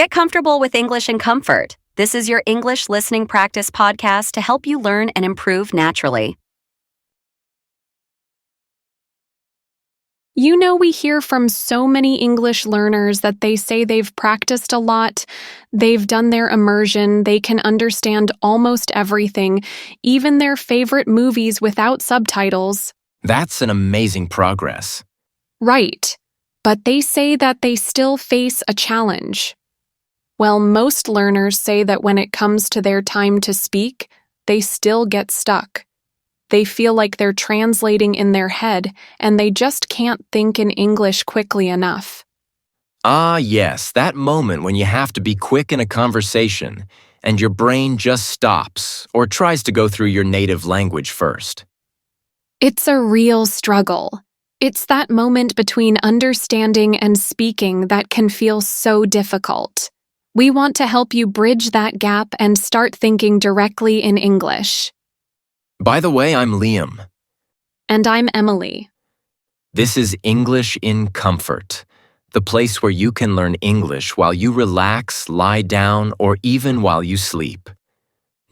Get comfortable with English in comfort. This is your English listening practice podcast to help you learn and improve naturally. You know, we hear from so many English learners that they say they've practiced a lot, they've done their immersion, they can understand almost everything, even their favorite movies without subtitles. That's an amazing progress. Right, but they say that they still face a challenge. Well, most learners say that when it comes to their time to speak, they still get stuck. They feel like they're translating in their head, and they just can't think in English quickly enough. Ah, yes, that moment when you have to be quick in a conversation, and your brain just stops or tries to go through your native language first. It's a real struggle. It's that moment between understanding and speaking that can feel so difficult. We want to help you bridge that gap and start thinking directly in English. By the way, I'm Liam. And I'm Emily. This is English in Comfort, the place where you can learn English while you relax, lie down, or even while you sleep.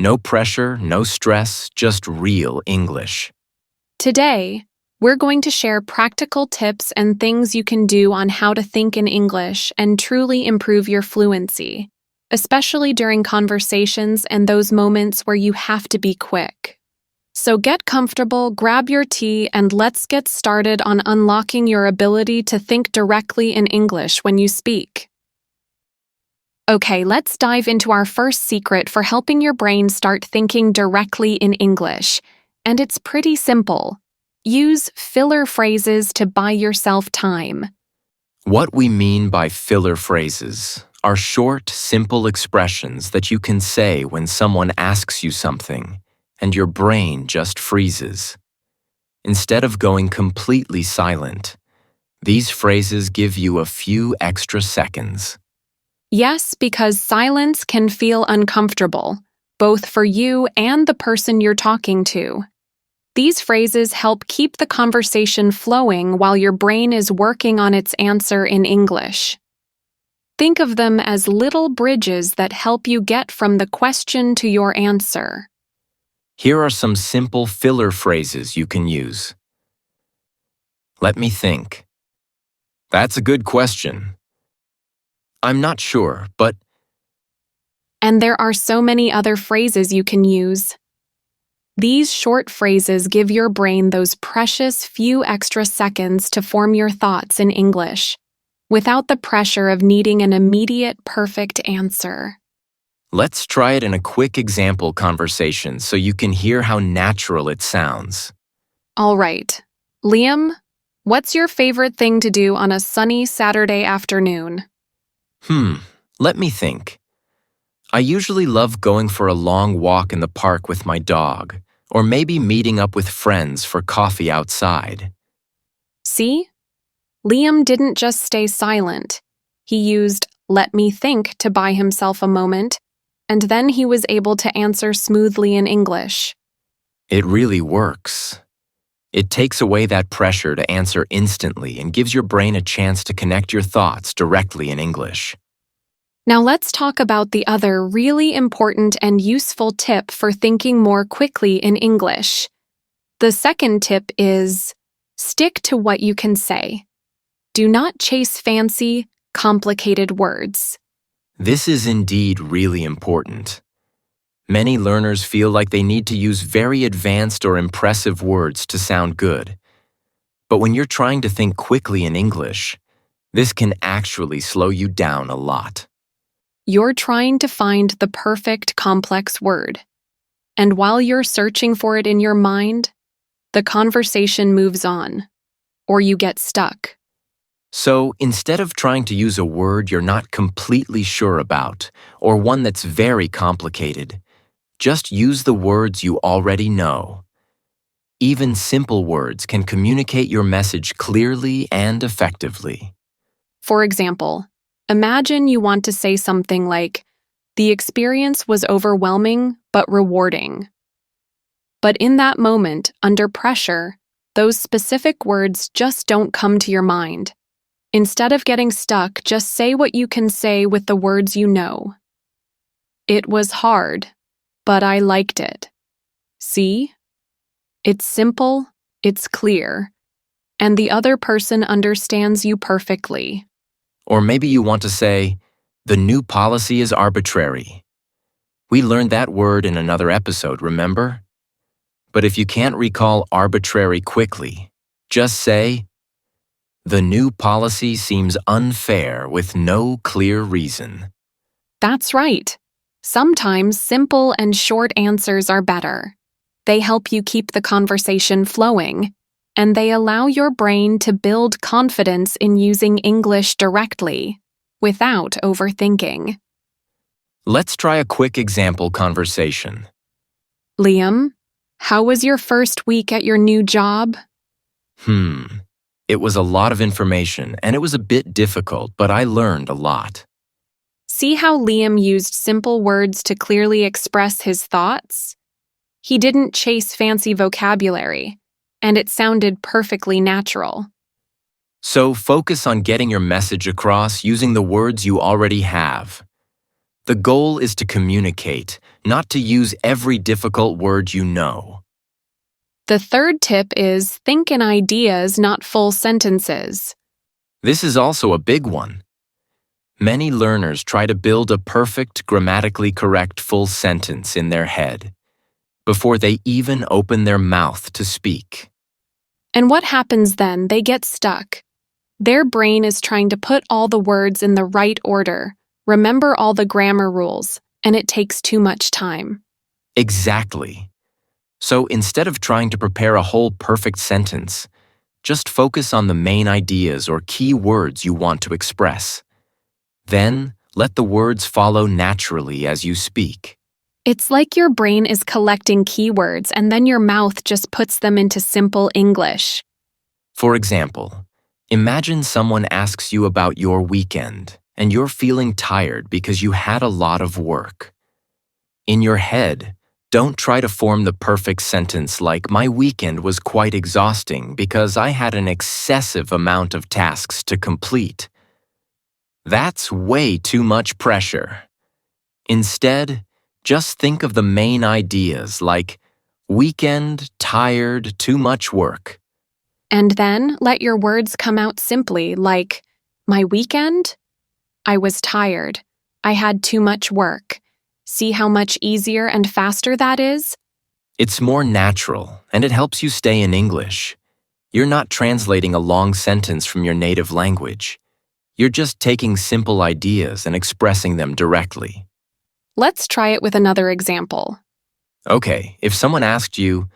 No pressure, no stress, just real English. Today, we're going to share practical tips and things you can do on how to think in English and truly improve your fluency, especially during conversations and those moments where you have to be quick. So get comfortable, grab your tea, and let's get started on unlocking your ability to think directly in English when you speak. Okay, let's dive into our first secret for helping your brain start thinking directly in English. And it's pretty simple. Use filler phrases to buy yourself time. What we mean by filler phrases are short, simple expressions that you can say when someone asks you something, and your brain just freezes. Instead of going completely silent, these phrases give you a few extra seconds. Yes, because silence can feel uncomfortable, both for you and the person you're talking to. These phrases help keep the conversation flowing while your brain is working on its answer in English. Think of them as little bridges that help you get from the question to your answer. Here are some simple filler phrases you can use. Let me think. That's a good question. I'm not sure, but... And there are so many other phrases you can use. These short phrases give your brain those precious few extra seconds to form your thoughts in English, without the pressure of needing an immediate, perfect answer. Let's try it in a quick example conversation so you can hear how natural it sounds. All right. Liam, what's your favorite thing to do on a sunny Saturday afternoon? Let me think. I usually love going for a long walk in the park with my dog, or maybe meeting up with friends for coffee outside. See? Liam didn't just stay silent. He used "let me think" to buy himself a moment, and then he was able to answer smoothly in English. It really works. It takes away that pressure to answer instantly and gives your brain a chance to connect your thoughts directly in English. Now let's talk about the other really important and useful tip for thinking more quickly in English. The second tip is, stick to what you can say. Do not chase fancy, complicated words. This is indeed really important. Many learners feel like they need to use very advanced or impressive words to sound good. But when you're trying to think quickly in English, this can actually slow you down a lot. You're trying to find the perfect complex word. And while you're searching for it in your mind, the conversation moves on, or you get stuck. So instead of trying to use a word you're not completely sure about, or one that's very complicated, just use the words you already know. Even simple words can communicate your message clearly and effectively. For example, imagine you want to say something like, "The experience was overwhelming but rewarding." But in that moment, under pressure, those specific words just don't come to your mind. Instead of getting stuck, just say what you can say with the words you know. It was hard, but I liked it. See? It's simple, it's clear, and the other person understands you perfectly. Or maybe you want to say, the new policy is arbitrary. We learned that word in another episode, remember? But if you can't recall arbitrary quickly, just say, the new policy seems unfair with no clear reason. That's right. Sometimes simple and short answers are better. They help you keep the conversation flowing, and they allow your brain to build confidence in using English directly, without overthinking. Let's try a quick example conversation. Liam, how was your first week at your new job? It was a lot of information, and it was a bit difficult, but I learned a lot. See how Liam used simple words to clearly express his thoughts? He didn't chase fancy vocabulary, and it sounded perfectly natural. So focus on getting your message across using the words you already have. The goal is to communicate, not to use every difficult word you know. The third tip is think in ideas, not full sentences. This is also a big one. Many learners try to build a perfect, grammatically correct full sentence in their head before they even open their mouth to speak. And what happens then? They get stuck. Their brain is trying to put all the words in the right order, remember all the grammar rules, and it takes too much time. Exactly. So instead of trying to prepare a whole perfect sentence, just focus on the main ideas or key words you want to express. Then, let the words follow naturally as you speak. It's like your brain is collecting keywords and then your mouth just puts them into simple English. For example, imagine someone asks you about your weekend and you're feeling tired because you had a lot of work. In your head, don't try to form the perfect sentence like, my weekend was quite exhausting because I had an excessive amount of tasks to complete. That's way too much pressure. Instead, just think of the main ideas like weekend, tired, too much work. And then let your words come out simply like, my weekend? I was tired. I had too much work. See how much easier and faster that is? It's more natural, and it helps you stay in English. You're not translating a long sentence from your native language. You're just taking simple ideas and expressing them directly. Let's try it with another example. Okay, if someone asked you,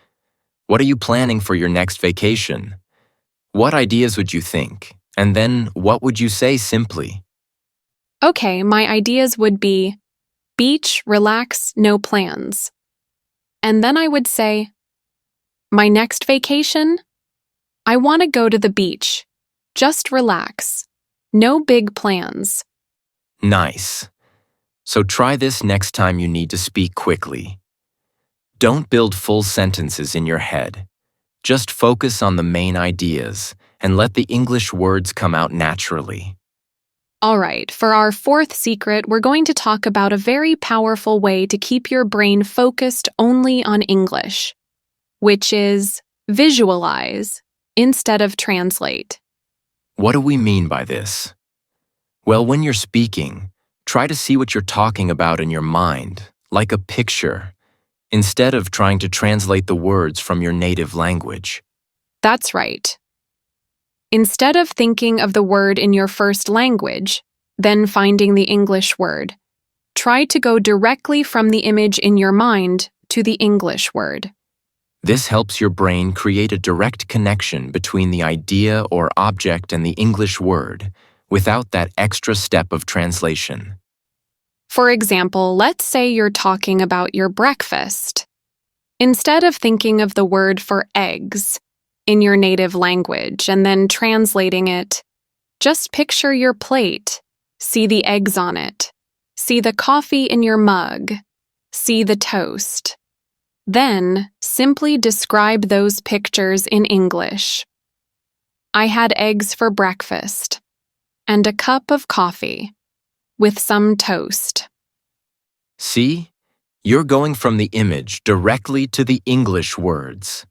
what are you planning for your next vacation? What ideas would you think? And then what would you say simply? Okay, my ideas would be beach, relax, no plans. And then I would say, my next vacation? I want to go to the beach. Just relax. No big plans. Nice. So try this next time you need to speak quickly. Don't build full sentences in your head. Just focus on the main ideas and let the English words come out naturally. All right, for our fourth secret, we're going to talk about a very powerful way to keep your brain focused only on English, which is visualize instead of translate. What do we mean by this? Well, when you're speaking, try to see what you're talking about in your mind, like a picture, instead of trying to translate the words from your native language. That's right. Instead of thinking of the word in your first language, then finding the English word, try to go directly from the image in your mind to the English word. This helps your brain create a direct connection between the idea or object and the English word without that extra step of translation. For example, let's say you're talking about your breakfast. Instead of thinking of the word for eggs in your native language and then translating it, just picture your plate, see the eggs on it, see the coffee in your mug, see the toast. Then, simply describe those pictures in English. I had eggs for breakfast. and a cup of coffee with some toast. See? You're going from the image directly to the English words.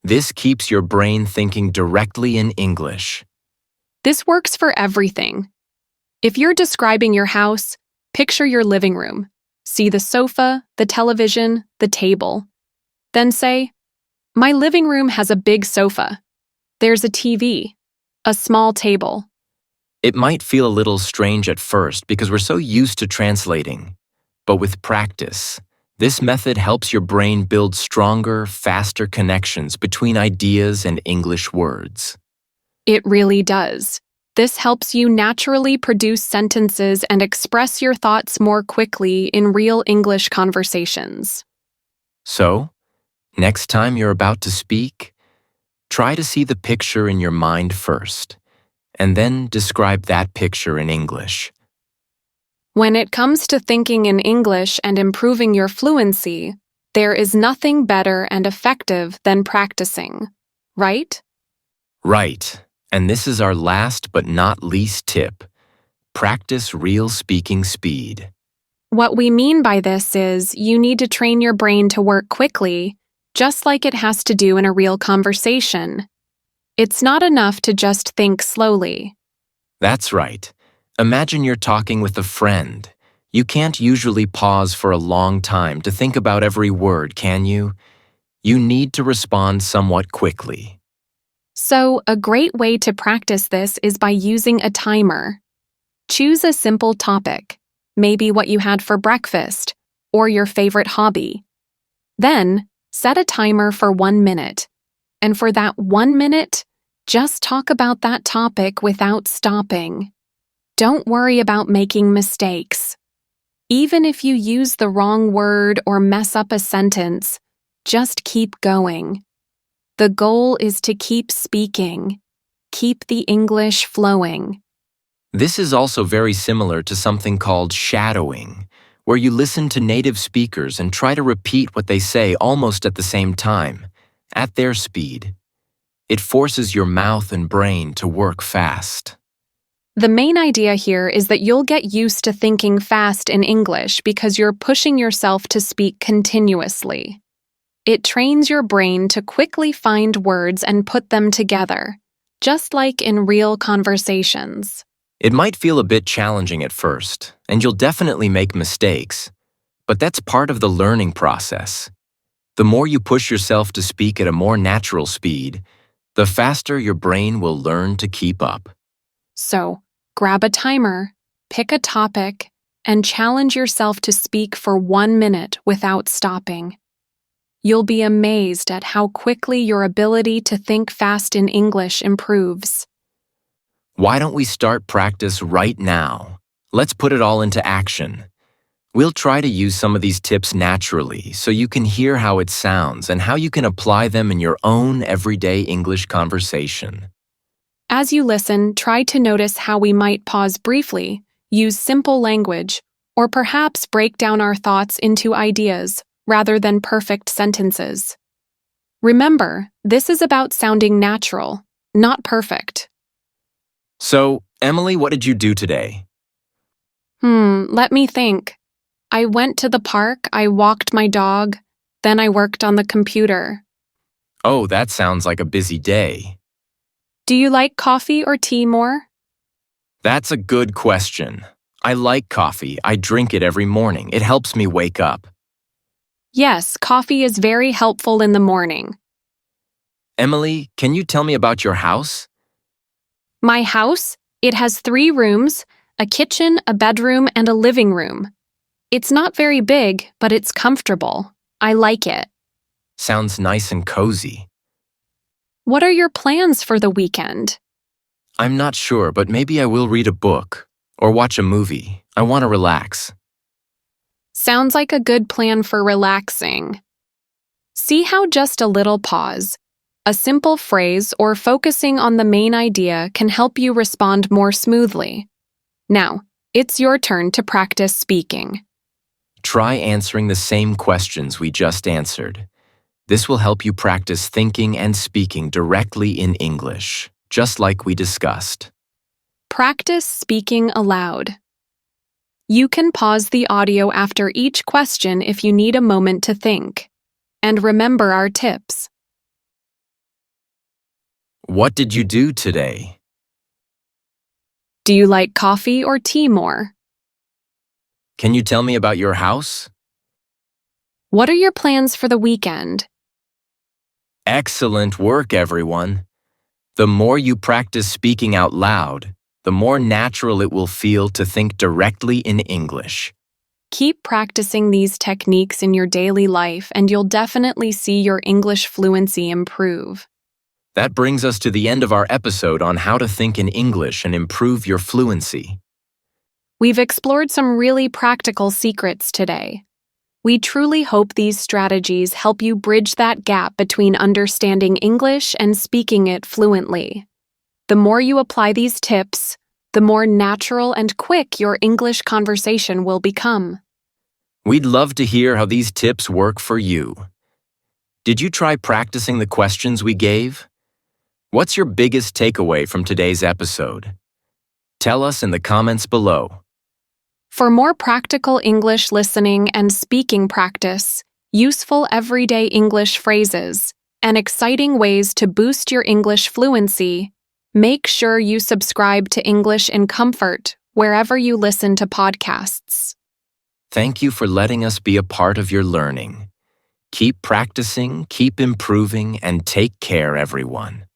This keeps your brain thinking directly in English. This works for everything. If you're describing your house, picture your living room. See the sofa, the television, the table. Then say, "My living room has a big sofa. There's a TV, a small table." It might feel a little strange at first because we're so used to translating. But with practice, this method helps your brain build stronger, faster connections between ideas and English words. It really does. This helps you naturally produce sentences and express your thoughts more quickly in real English conversations. So, next time you're about to speak, try to see the picture in your mind first, and then describe that picture in English. When it comes to thinking in English and improving your fluency, there is nothing better and effective than practicing, right? Right, and this is our last but not least tip. Practice real speaking speed. What we mean by this is you need to train your brain to work quickly, just like it has to do in a real conversation. It's not enough to just think slowly. That's right. Imagine you're talking with a friend. You can't usually pause for a long time to think about every word, can you? You need to respond somewhat quickly. So, a great way to practice this is by using a timer. Choose a simple topic, maybe what you had for breakfast, or your favorite hobby. Then, set a timer for 1 minute. And for that 1 minute, just talk about that topic without stopping. Don't worry about making mistakes. Even if you use the wrong word or mess up a sentence, just keep going. The goal is to keep speaking. Keep the English flowing. This is also very similar to something called shadowing, where you listen to native speakers and try to repeat what they say almost at the same time, at their speed. It forces your mouth and brain to work fast. The main idea here is that you'll get used to thinking fast in English because you're pushing yourself to speak continuously. It trains your brain to quickly find words and put them together, just like in real conversations. It might feel a bit challenging at first, and you'll definitely make mistakes, but that's part of the learning process. The more you push yourself to speak at a more natural speed, the faster your brain will learn to keep up. So, grab a timer, pick a topic, and challenge yourself to speak for 1 minute without stopping. You'll be amazed at how quickly your ability to think fast in English improves. Why don't we start practice right now? Let's put it all into action. We'll try to use some of these tips naturally so you can hear how it sounds and how you can apply them in your own everyday English conversation. As you listen, try to notice how we might pause briefly, use simple language, or perhaps break down our thoughts into ideas rather than perfect sentences. Remember, this is about sounding natural, not perfect. So, Emily, what did you do today? Let me think. I went to the park, I walked my dog, then I worked on the computer. Oh, that sounds like a busy day. Do you like coffee or tea more? That's a good question. I like coffee. I drink it every morning. It helps me wake up. Yes, coffee is very helpful in the morning. Emily, can you tell me about your house? My house? It has 3 rooms, a kitchen, a bedroom, and a living room. It's not very big, but it's comfortable. I like it. Sounds nice and cozy. What are your plans for the weekend? I'm not sure, but maybe I will read a book or watch a movie. I want to relax. Sounds like a good plan for relaxing. See how just a little pause, a simple phrase, or focusing on the main idea can help you respond more smoothly. Now, it's your turn to practice speaking. Try answering the same questions we just answered. This will help you practice thinking and speaking directly in English, just like we discussed. Practice speaking aloud. You can pause the audio after each question if you need a moment to think. And remember our tips. What did you do today? Do you like coffee or tea more? Can you tell me about your house? What are your plans for the weekend? Excellent work, everyone. The more you practice speaking out loud, the more natural it will feel to think directly in English. Keep practicing these techniques in your daily life and you'll definitely see your English fluency improve. That brings us to the end of our episode on how to think in English and improve your fluency. We've explored some really practical secrets today. We truly hope these strategies help you bridge that gap between understanding English and speaking it fluently. The more you apply these tips, the more natural and quick your English conversation will become. We'd love to hear how these tips work for you. Did you try practicing the questions we gave? What's your biggest takeaway from today's episode? Tell us in the comments below. For more practical English listening and speaking practice, useful everyday English phrases, and exciting ways to boost your English fluency, make sure you subscribe to English in Comfort wherever you listen to podcasts. Thank you for letting us be a part of your learning. Keep practicing, keep improving, and take care, everyone.